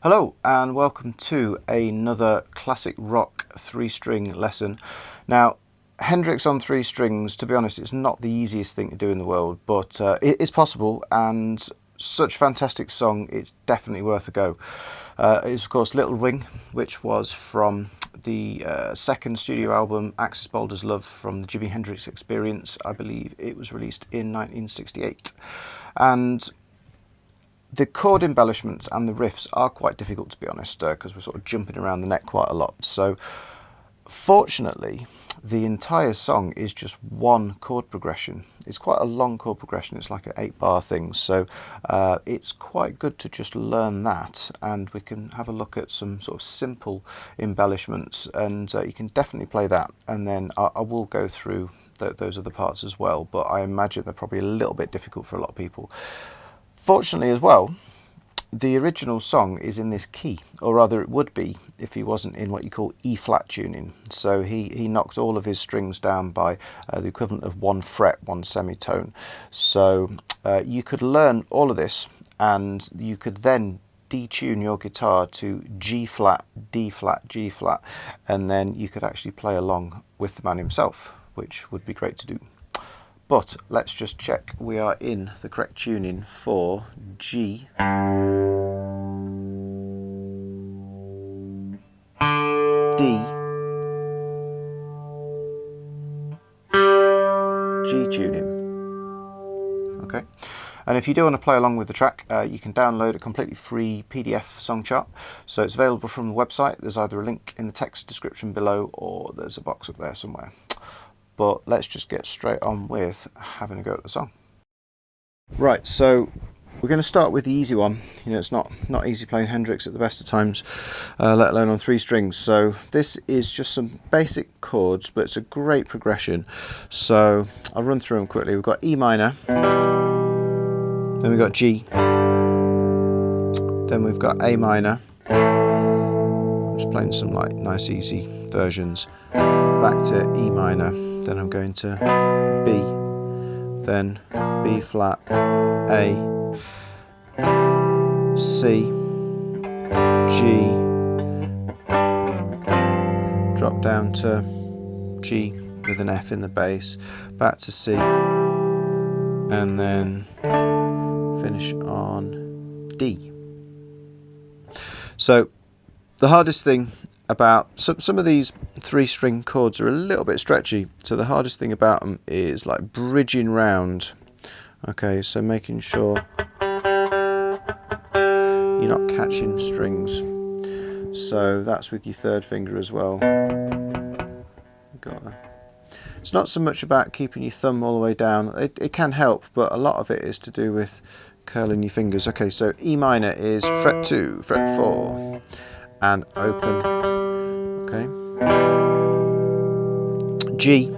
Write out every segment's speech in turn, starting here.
Hello and welcome to another classic rock three-string lesson. Now, Hendrix on three strings, to be honest, it's not the easiest thing to do in the world, but it is possible, and such a fantastic song, it's definitely worth a go. It's of course Little Wing, which was from the second studio album Axis Boulder's Love from the Jimi Hendrix Experience. I believe it was released in 1968. And the chord embellishments and the riffs are quite difficult, to be honest, because we're sort of jumping around the neck quite a lot. So fortunately, the entire song is just one chord progression. It's quite a long chord progression. It's like an 8-bar thing. So it's quite good to just learn that, and we can have a look at some sort of simple embellishments, and you can definitely play that. And then I will go through those other parts as well, but I imagine they're probably a little bit difficult for a lot of people. Fortunately as well, the original song is in this key, or rather it would be if he wasn't in what you call E-flat tuning. So he knocks all of his strings down by the equivalent of 1 fret, 1 semitone. So you could learn all of this, and you could then detune your guitar to G-flat, D-flat, G-flat, and then you could actually play along with the man himself, which would be great to do. But let's just check we are in the correct tuning for G, D, G tuning. Okay, and if you do want to play along with the track, you can download a completely free PDF song chart. So it's available from the website. There's either a link in the text description below, or there's a box up there somewhere. But let's just get straight on with having a go at the song. Right, so we're going to start with the easy one. You know, it's not easy playing Hendrix at the best of times, let alone on three strings. So this is just some basic chords, but it's a great progression. So I'll run through them quickly. We've got E minor, then we've got G, then we've got A minor. I'm just playing some like nice easy versions. Back to E minor, then I'm going to B, then B flat, A, C, G, drop down to G with an F in the bass, back to C, and then finish on D. So the hardest thing about some of these three-string chords are a little bit stretchy, so the hardest thing about them is like bridging round. Okay, so making sure you're not catching strings. So that's with your third finger as well. It's not so much about keeping your thumb all the way down. It can help, but a lot of it is to do with curling your fingers. Okay, so E minor is fret 2, fret 4, and open. Okay. G, we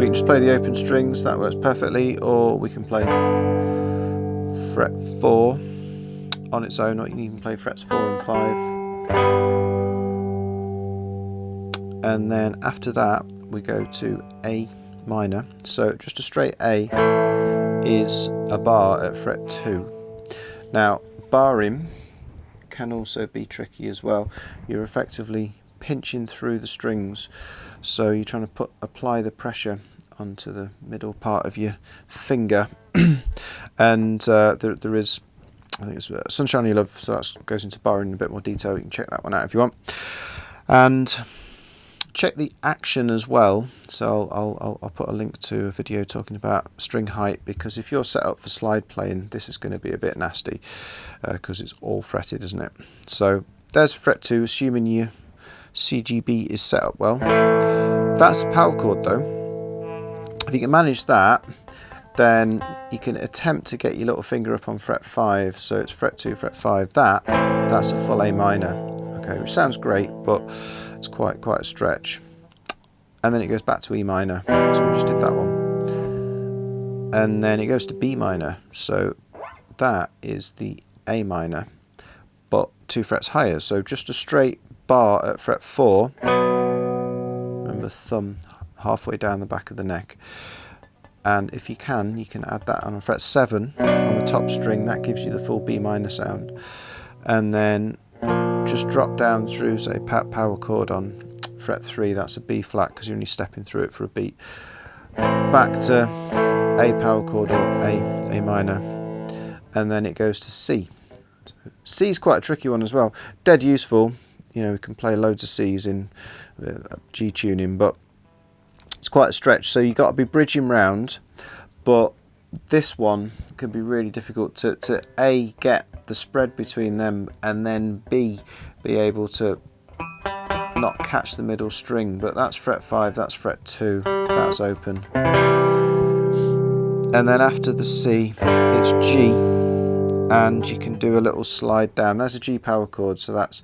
can just play the open strings, that works perfectly, or we can play fret 4 on its own, or you can even play frets 4 and 5. And then after that we go to A minor, so just a straight A is a bar at fret 2. Now barring can also be tricky as well. You're effectively pinching through the strings, so you're trying to apply the pressure onto the middle part of your finger. And there is, I think it's Sunshine You Love, so that goes into barring in a bit more detail. You can check that one out if you want, and check the action as well. So I'll put a link to a video talking about string height, because if you're set up for slide playing, this is going to be a bit nasty, because it's all fretted, isn't it? So there's fret 2, assuming your CGB is set up well. That's a power chord though. If you can manage that, then you can attempt to get your little finger up on fret 5, so it's fret 2, fret 5. That's a full A minor. Okay, which sounds great, but it's quite a stretch. And then it goes back to E minor, so we just did that one. And then it goes to B minor, so that is the A minor, but 2 frets higher, so just a straight bar at fret 4. Remember, thumb halfway down the back of the neck. And if you can add that on fret 7 on the top string. That gives you the full B minor sound. and then just drop down through, say, power chord on fret 3, that's a B flat because you're only stepping through it for a beat, back to A power chord or A minor, and then it goes to C. So C is quite a tricky one as well, dead useful, you know, we can play loads of C's in G tuning, but it's quite a stretch, so you've got to be bridging round, but this one can be really difficult to A, get the spread between them, and then B, be able to not catch the middle string. But that's fret 5, that's fret 2, that's open. And then after the C, it's G, and you can do a little slide down. There's a G power chord, so that's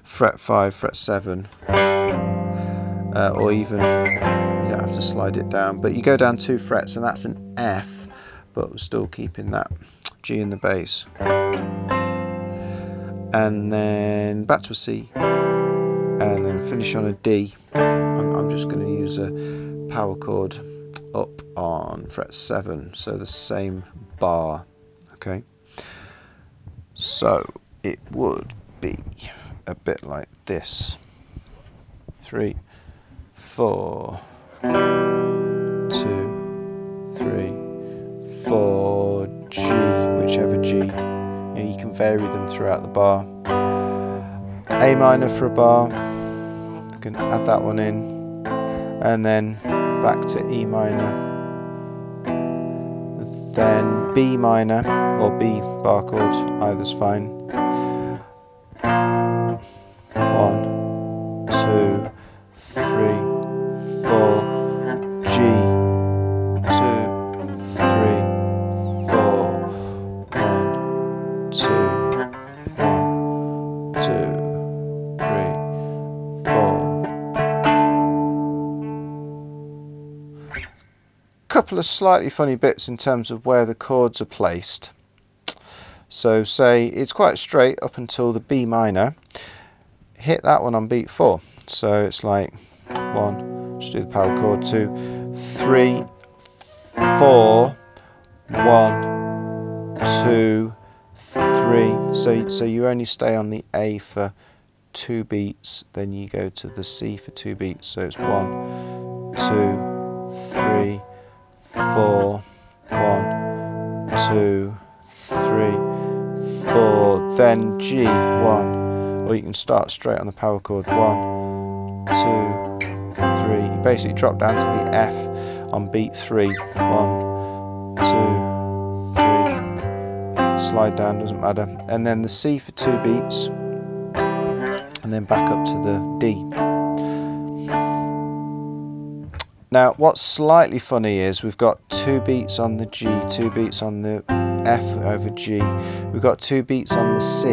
fret 5, fret 7, or even, you don't have to slide it down, but you go down 2 frets, and that's an F, but we're still keeping that G in the bass. And then back to a C, and then finish on a D. I'm just going to use a power chord up on fret 7, so the same bar. Okay, so it would be a bit like this: 3, 4, 2, 3, 4, G, whichever G. You can vary them throughout the bar. A minor for a bar, you can add that one in, and then back to E minor, then B minor or B bar chord, either's fine. 1, 2, 3, 4, G, 2, 3, 4, 1, 2, 1, 2, 3, 4. Couple of slightly funny bits in terms of where the chords are placed. So say it's quite straight up until the B minor. Hit that one on beat 4. So it's like 1, just do the power chord, 2, 3, 4, 1, 2, 3. So you only stay on the A for 2 beats, then you go to the C for 2 beats. So it's 1, 2, 3, 4, 1, 2, 3, 4, then G, 1. Or you can start straight on the power chord, 1, 2, 3. You basically drop down to the F on beat 3, 1, 2, 3. Slide down, doesn't matter. And then the C for 2 beats, and then back up to the D. Now, what's slightly funny is we've got 2 beats on the G, 2 beats on the F over G, we've got 2 beats on the C,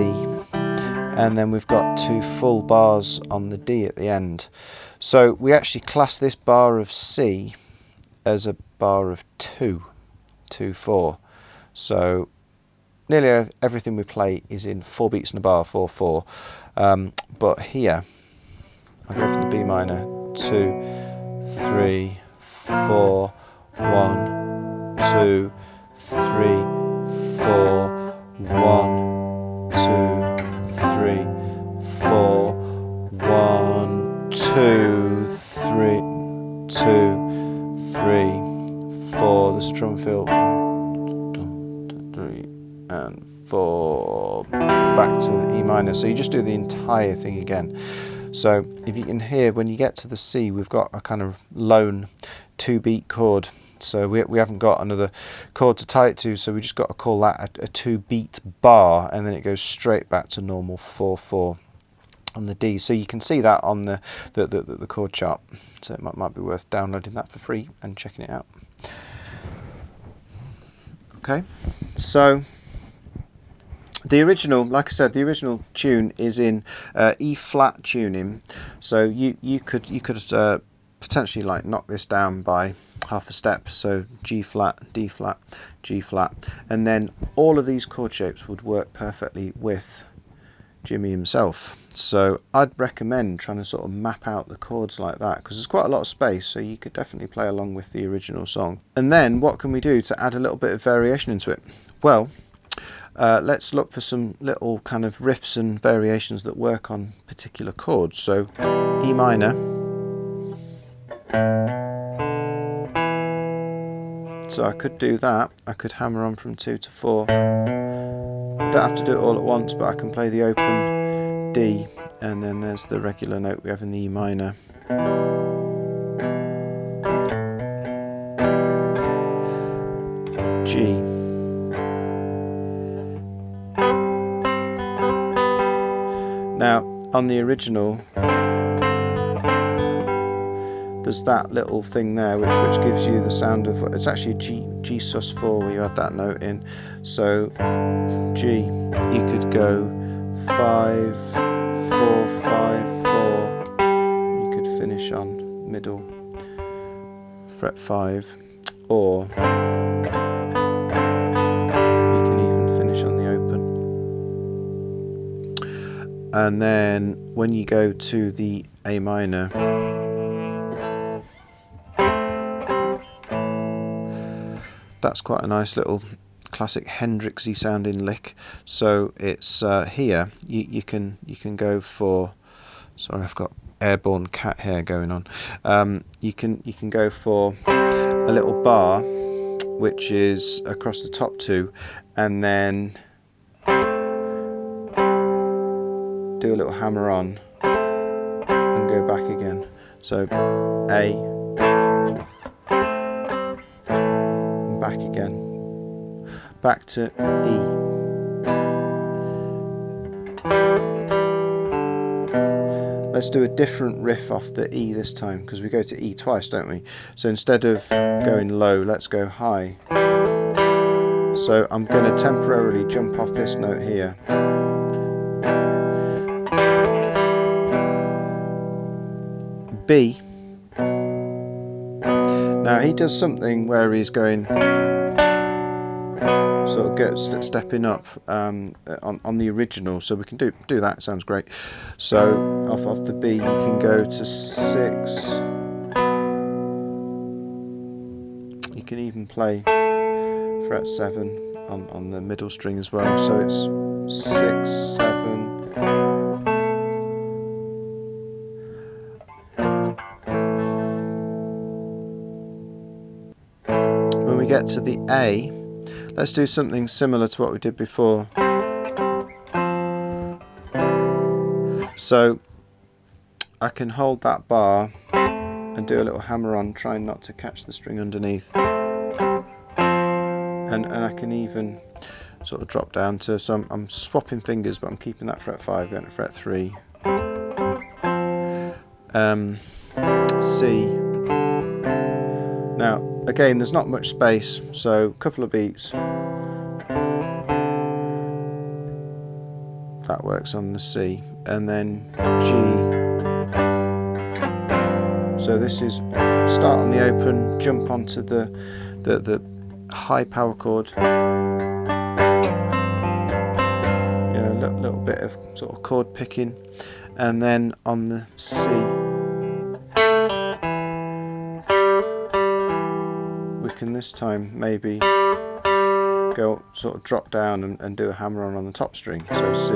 and then we've got 2 full bars on the D at the end. So we actually class this bar of C as a bar of 2, 2, 4. So nearly everything we play is in 4 beats in a bar, 4, 4. But here, I'll go from the B minor, 2, 3, 4, 1, 2, 3, 4, 1, 2, 3, 4, 1, 2, 3, 2, 3, 4. There's a drum fill. 3 and 4. Back to the E minor. So you just do the entire thing again. So if you can hear, when you get to the C, we've got a kind of lone 2-beat chord. So we haven't got another chord to tie it to, so we just got to call that a 2-beat bar, and then it goes straight back to normal 4/4 on the D. So you can see that on the chord chart. So it might be worth downloading that for free and checking it out. Okay, so the original, like I said, the original tune is in E flat tuning. So you could potentially like knock this down by half a step. So G flat, D flat, G flat, and then all of these chord shapes would work perfectly with Jimi himself. So I'd recommend trying to sort of map out the chords like that, because there's quite a lot of space, so you could definitely play along with the original song. And then what can we do to add a little bit of variation into it? Well, let's look for some little kind of riffs and variations that work on particular chords. So E minor. So I could do that. I could hammer on from 2 to 4. I don't have to do it all at once, but I can play the open D, and then there's the regular note we have in the E minor. G. Now, on the original, there's that little thing there which gives you the sound of, it's actually G sus4 where you add that note in. So G, you could go 5, 4, 5, 4. You could finish on middle, fret 5, or you can even finish on the open. And then when you go to the A minor, that's quite a nice little classic Hendrixy sounding lick. So it's here you can go for, sorry, I've got airborne cat hair going on. You can go for a little bar which is across the top 2, and then do a little hammer on and go back again. So A, back again, back to E. Let's do a different riff off the E this time, because we go to E twice, don't we? So instead of going low, let's go high. So I'm going to temporarily jump off this note here. B. Now he does something where he's going, sort of stepping up on the original, so we can do that. Sounds great. So off the B, you can go to 6. You can even play fret 7 on the middle string as well. So it's 6, 7. When we get to the A, let's do something similar to what we did before. So I can hold that bar and do a little hammer on, trying not to catch the string underneath. And I can even sort of drop down to some, I'm swapping fingers, but I'm keeping that fret 5, going to fret 3. C. Now, again, there's not much space, so a couple of beats. That works on the C. And then G. So this is start on the open, jump onto the high power chord. You know, a little bit of sort of chord picking. And then on the C, we can this time maybe go sort of drop down and do a hammer on the top string. So C,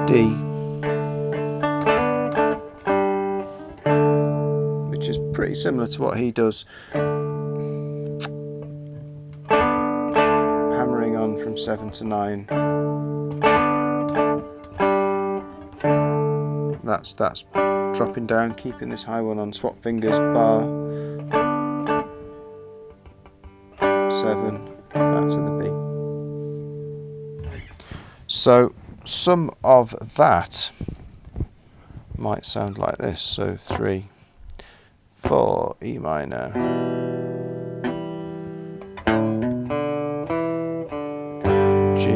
D, which is pretty similar to what he does, hammering on from 7 to 9. That's dropping down, keeping this high one on, swap fingers, bar 7, back to the B. So some of that might sound like this. So 3, 4, E minor, G,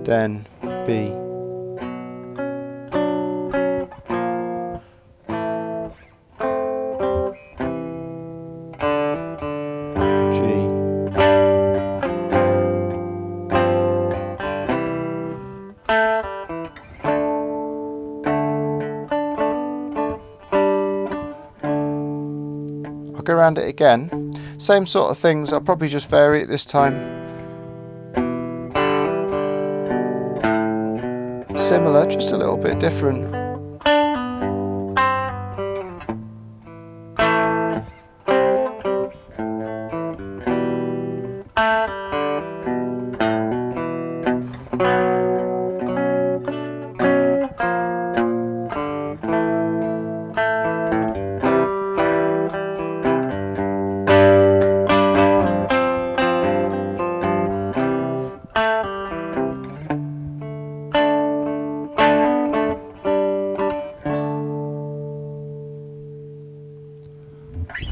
then B, G, go around it again. Same sort of things, I'll probably just vary it this time. Similar, just a little bit different.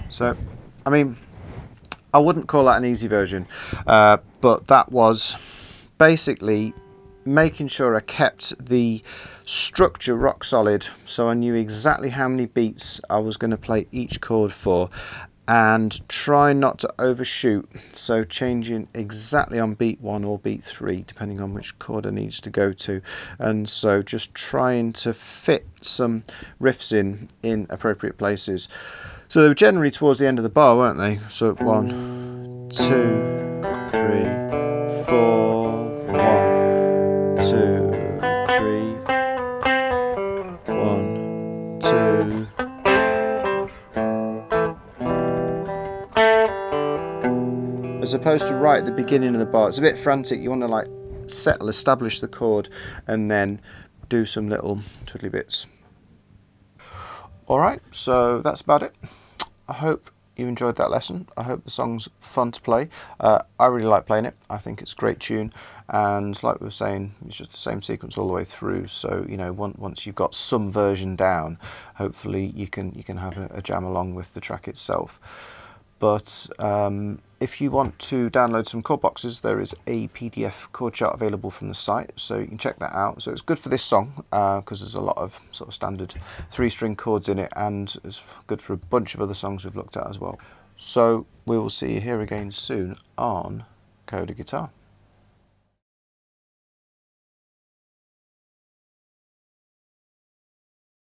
So, I mean, I wouldn't call that an easy version, but that was basically making sure I kept the structure rock solid, so I knew exactly how many beats I was going to play each chord for, and try not to overshoot, so changing exactly on beat 1 or beat 3 depending on which chord I needs to go to, and so just trying to fit some riffs in appropriate places. So they were generally towards the end of the bar, weren't they? So 1, 2, 3, 4, 1, 2, 3, 1, 2. As opposed to right at the beginning of the bar, it's a bit frantic. You want to like settle, establish the chord, and then do some little twiddly bits. Alright, so that's about it. I hope you enjoyed that lesson. I hope the song's fun to play. I really like playing it. I think it's a great tune, and like we were saying, it's just the same sequence all the way through, so you know, once you've got some version down, hopefully you can have a jam along with the track itself. But if you want to download some chord boxes, there is a PDF chord chart available from the site, so you can check that out. So it's good for this song because there's a lot of sort of standard 3-string chords in it, and it's good for a bunch of other songs we've looked at as well. So we will see you here again soon on Coda Guitar.